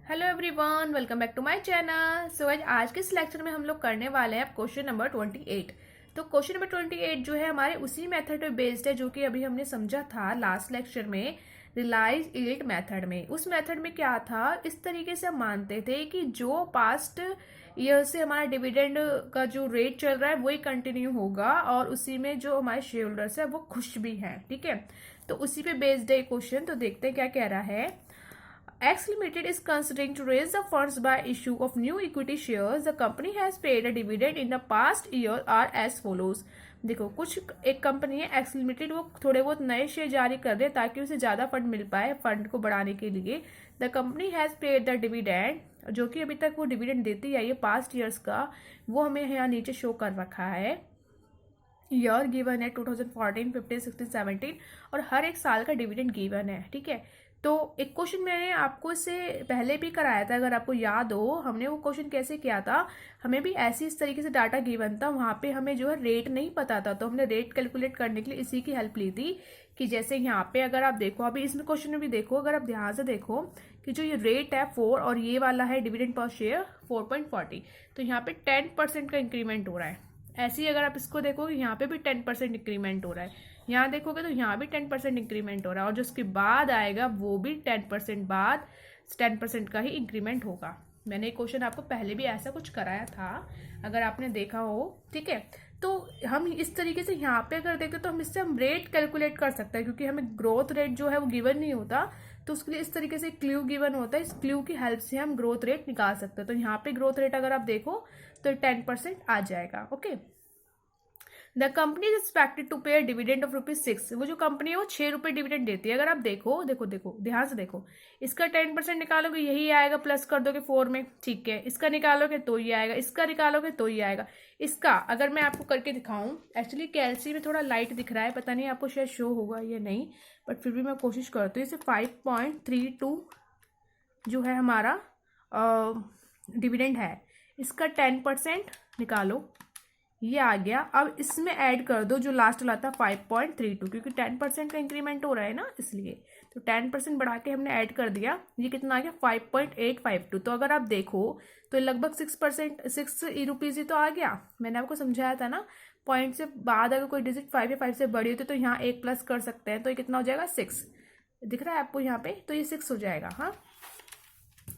Hello everyone, welcome back to my channel. So आज के इस लेक्चर में हम लोग करने वाले हैं क्वेश्चन नंबर 28। तो क्वेश्चन नंबर 28 जो है हमारे उसी मेथड पे बेस्ड है जो कि अभी हमने समझा था लास्ट लेक्चर में, रियलाइज यील्ड मेथड में। उस मेथड में क्या था, इस तरीके से हम मानते थे कि जो पास्ट ईयर से हमारा डिविडेंड का जो रेट चल रहा है वही कंटिन्यू होगा और उसी में जो हमारे शेयर होल्डर्स है वो खुश भी हैं। ठीक है, तो उसी पे बेस्ड है क्वेश्चन। तो देखते हैं क्या कह रहा है। X Limited is considering to raise the funds by issue of new equity shares. The company has paid a dividend in the past year are as follows. देखो, कुछ एक कंपनी है एक्स लिमिटेड, वो थोड़े बहुत नए शेयर जारी कर दे ताकि उसे ज़्यादा फंड मिल पाए, फंड को बढ़ाने के लिए। The company has paid the dividend, जो कि अभी तक वो डिविडेंड देती है ये पास्ट ईयर्स का, वो हमें यहाँ नीचे शो कर रखा है। ईयर गिवन है 2014, 15, 16, 17 और हर एक साल का डिविडेंड गिवन है। ठीक है, तो एक क्वेश्चन मैंने आपको इससे पहले भी कराया था, अगर आपको याद हो। हमने वो क्वेश्चन कैसे किया था, हमें भी ऐसी इस तरीके से डाटा गिवन था, वहाँ पे हमें जो है रेट नहीं पता था, तो हमने रेट कैलकुलेट करने के लिए इसी की हेल्प ली थी। कि जैसे यहाँ पे अगर आप देखो, अभी इसमें क्वेश्चन में भी देखो, अगर आप ध्यान से देखो कि जो ये रेट है 4 और ये वाला है डिविडेंड पर शेयर 4.40, तो यहाँ पे 10% का इंक्रीमेंट हो रहा है। ऐसे ही अगर आप इसको देखोगे, यहाँ पे भी 10% इंक्रीमेंट हो रहा है। यहाँ देखोगे तो यहाँ भी 10% इंक्रीमेंट हो रहा है, और जो उसके बाद आएगा वो भी 10% बाद 10% का ही इंक्रीमेंट होगा। मैंने एक क्वेश्चन आपको पहले भी ऐसा कुछ कराया था, अगर आपने देखा हो। ठीक है, तो हम इस तरीके से यहाँ पे अगर देखें तो हम रेट कैलकुलेट कर सकते हैं, क्योंकि हमें ग्रोथ रेट जो है वो गिवन नहीं होता, तो उसके लिए इस तरीके से क्ल्यू गिवन होता है। इस क्ल्यू की हेल्प से हम ग्रोथ रेट निकाल सकते हैं। तो यहाँ पे ग्रोथ रेट अगर आप देखो तो 10% आ जाएगा। Okay, the company is expected to pay dividend of ₹6। वो जो कंपनी है वो 6 रुपये डिविडेंड देती है। अगर आप देखो देखो देखो ध्यान से देखो, इसका 10% निकालोगे यही आएगा, प्लस कर दोगे 4 में। ठीक है, इसका निकालोगे तो ये आएगा, इसका निकालोगे तो ये आएगा। इसका अगर मैं आपको करके दिखाऊं, एक्चुअली कैलसी में थोड़ा लाइट दिख रहा है, पता नहीं आपको शायद शो होगा या नहीं, बट फिर भी मैं कोशिश करती हूँ। इसे 5.32 जो है हमारा डिविडेंड है, इसका 10% निकालो, ये आ गया। अब इसमें ऐड कर दो जो लास्ट वाला था 5.32, क्योंकि 10% का इंक्रीमेंट हो रहा है ना, इसलिए तो 10% बढ़ा के हमने ऐड कर दिया। ये कितना आ गया 5.852। तो अगर आप देखो तो लगभग 6%, 6 रुपीज़ ही तो आ गया। मैंने आपको समझाया था ना, पॉइंट से बाद अगर कोई डिजिट 5 या 5 से बड़ी होती है तो यहाँ एक प्लस कर सकते हैं, तो ये कितना हो जाएगा 6। दिख रहा है आपको यहाँ पे, तो ये 6 हो जाएगा। हाँ,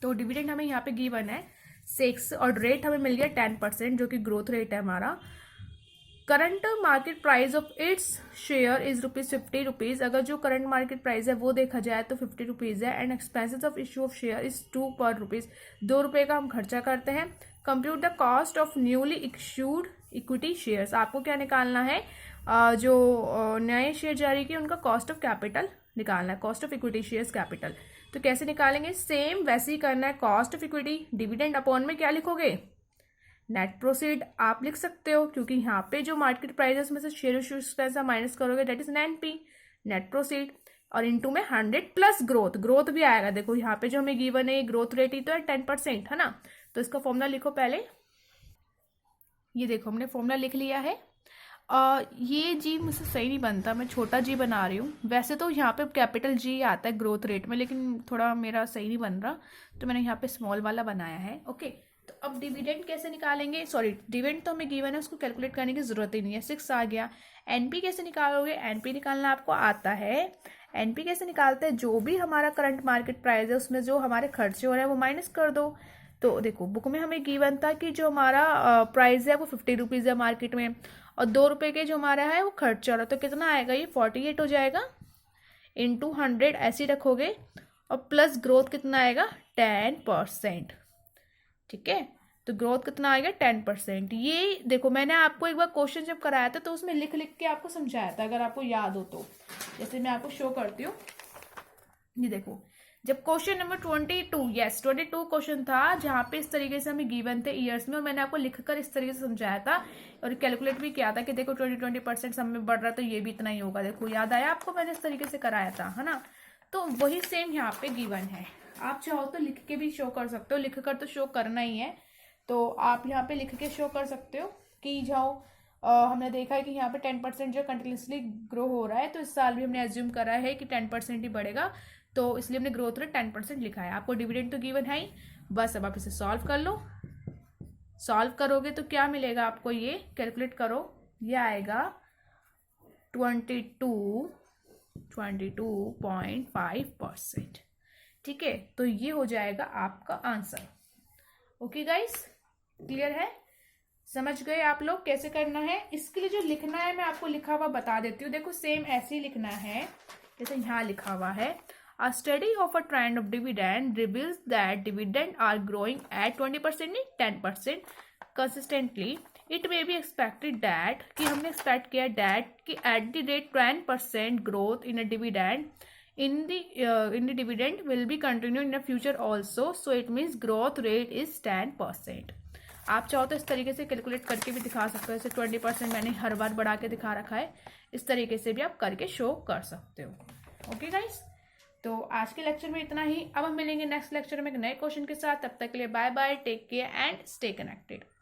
तो डिविडेंड हमें यहाँ पे गिवन है 6 और रेट हमें मिल गया 10%, जो कि ग्रोथ रेट है हमारा। Current market price of its share is ₹50। अगर जो करंट मार्केट प्राइस है वो देखा जाए तो 50 रुपीज़ है। And expenses of issue of share is 2 पर रुपीज़, ₹2 का हम खर्चा करते हैं। Compute the cost of newly issued equity shares. आपको क्या निकालना है, जो नए शेयर जारी किए उनका कॉस्ट ऑफ कैपिटल निकालना है, cost of equity shares capital. तो कैसे निकालेंगे, सेम वैसे ही करना है। Cost of equity dividend upon में क्या लिखोगे, नेट प्रोसीड आप लिख सकते हो, क्योंकि यहाँ पे जो मार्केट प्राइस है उसमें से शेयर इशू पैसा माइनस करोगे, that is NP, net proceed. और इनटू में 100 प्लस ग्रोथ, ग्रोथ भी आएगा। देखो यहाँ पे जो हमें गिवन है ग्रोथ रेट ही तो है 10%, है ना। तो इसका फॉर्मूला लिखो पहले। ये देखो हमने फॉर्मूला लिख लिया है। ये जी मुझसे सही नहीं बनता, मैं छोटा जी बना रही हूँ। वैसे तो यहाँ पे कैपिटल जी आता है ग्रोथ रेट में, लेकिन थोड़ा मेरा सही नहीं बन रहा, तो मैंने यहाँ पे स्मॉल वाला बनाया है। ओके, तो अब डिविडेंड कैसे निकालेंगे, सॉरी डिविडेंड तो हमें गिवन है, उसको कैलकुलेट करने की जरूरत ही नहीं है। 6 आ गया। NP कैसे निकालोगे, NP निकालना आपको आता है। NP कैसे निकालते हैं, जो भी हमारा करंट मार्केट प्राइस है उसमें जो हमारे खर्चे हो रहे हैं वो माइनस कर दो। तो देखो बुक में हमें गिवन था कि जो हमारा प्राइस है वो 50 रुपीज़ है मार्केट में, और ₹2 के जो हमारा है वो खर्चा हो रहा है, तो कितना आएगा, ये 48 हो जाएगा। इंटू 100 ऐसे ही रखोगे, और प्लस ग्रोथ कितना आएगा 10%। ठीक है, तो ग्रोथ कितना आएगा 10%। ये देखो मैंने आपको एक बार क्वेश्चन जब कराया था तो उसमें लिख लिख के आपको समझाया था, अगर आपको याद हो तो। जैसे मैं आपको शो करती हूँ, ये देखो जब क्वेश्चन नंबर 22, यस 22 क्वेश्चन था, जहाँ पे इस तरीके से हमें गिवन थे ईयर्स में, और मैंने आपको लिखकर इस तरीके से समझाया था और कैलकुलेट भी किया था कि देखो 20% सब में बढ़ रहा है तो ये भी इतना ही होगा। देखो याद आया आपको, मैंने इस तरीके से कराया था, है ना। तो वही सेम यहाँ पे गिवन है। आप चाहो तो लिख के भी शो कर सकते हो, लिख कर तो शो करना ही है, तो आप यहाँ पे लिख के शो कर सकते हो कि जाओ हमने देखा है कि यहाँ पे 10% जो कंटिन्यूसली ग्रो हो रहा है, तो इस साल भी हमने एज्यूम करा है कि 10% ही बढ़ेगा। तो इसलिए हमने ग्रोथ रेट 10% लिखा है। आपको डिविडेंड तो गिवन है ही, बस अब आप इसे सॉल्व कर लो। सॉल्व करोगे तो क्या मिलेगा आपको, ये कैलकुलेट करो, ये आएगा 22.5%। ठीक है, तो ये हो जाएगा आपका आंसर। ओके गाइस, क्लियर है? समझ गए आप लोग कैसे करना है? इसके लिए जो लिखना है मैं आपको लिखा हुआ बता देती हूँ। देखो सेम ऐसे ही लिखना है जैसे यहाँ लिखा हुआ है। A study of a trend of dividend reveals that dividend are growing at 20% in 10% consistently. It may be expected that कि हमने expect किया that कि at the rate 10% growth in a dividend in the dividend will be continued in the future also. So it means growth rate is 10%. आप चाहो तो इस तरीके से कैलकुलेट करके भी दिखा सकते हो। जैसे 20% मैंने हर बार बढ़ा के दिखा रखा है, इस तरीके से भी आप करके शो कर सकते हो। ओके गाइस, तो आज के लेक्चर में इतना ही। अब हम मिलेंगे नेक्स्ट लेक्चर में एक नए क्वेश्चन के साथ। तब तक के लिए bye bye, take care and stay connected.